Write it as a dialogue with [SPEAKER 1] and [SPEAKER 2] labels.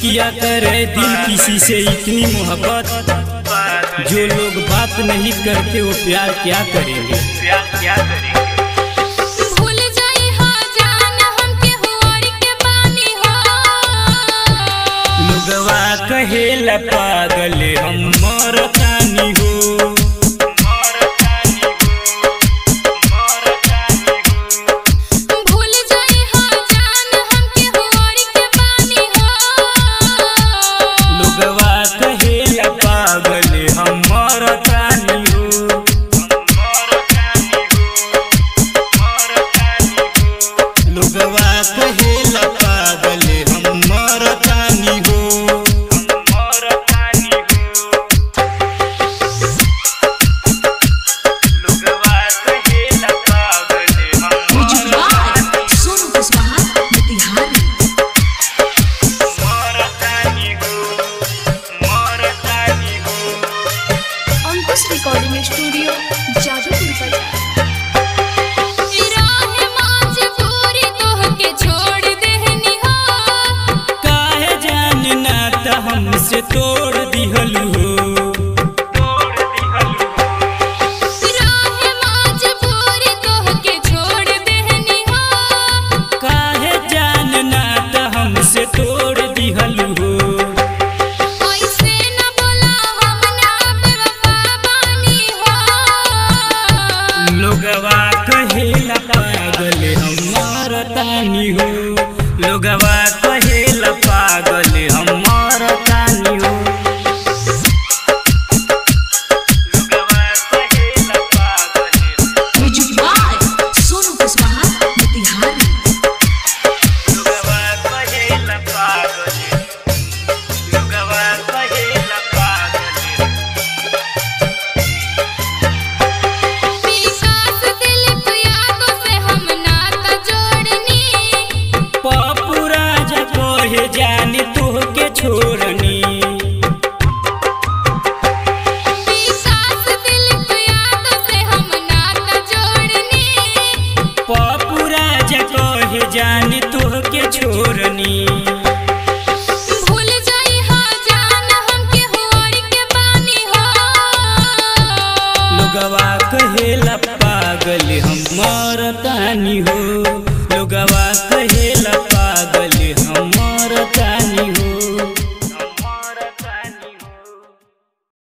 [SPEAKER 1] किया करे दिल किसी से इतनी मोहब्बत, जो लोग बात नहीं करते वो प्यार क्या करेंगे।
[SPEAKER 2] भूल जाई हो जान हमके हुआर के पानी हो,
[SPEAKER 1] लोगवा कहेला पागल हम मरतानी हो।
[SPEAKER 2] रिकॉर्डिंग स्टूडियो जादूपुर
[SPEAKER 1] काहे जानना त हमसे तोड़ दिहलू हो, काहे जानना त हमसे तोड़ दिहलू हो। लोगवा कहेला पागल हम मरतानी हो, लोगवा कहेला पागल हम मरतानी हो। लोगवा कहेला पागल
[SPEAKER 2] सोनू कुशवाहा मोतिहारी।
[SPEAKER 1] लोगवा कहेला पागल, लोगवा कहेला पागल। जानी तोहके छोड़नी, पप्पू राजा कहे जानी तोहके छोड़नी।
[SPEAKER 2] भूल जाई हो जान हमके हुआर के पानी हो,
[SPEAKER 1] लोगवा कहेला पागल हम मरतानी हो।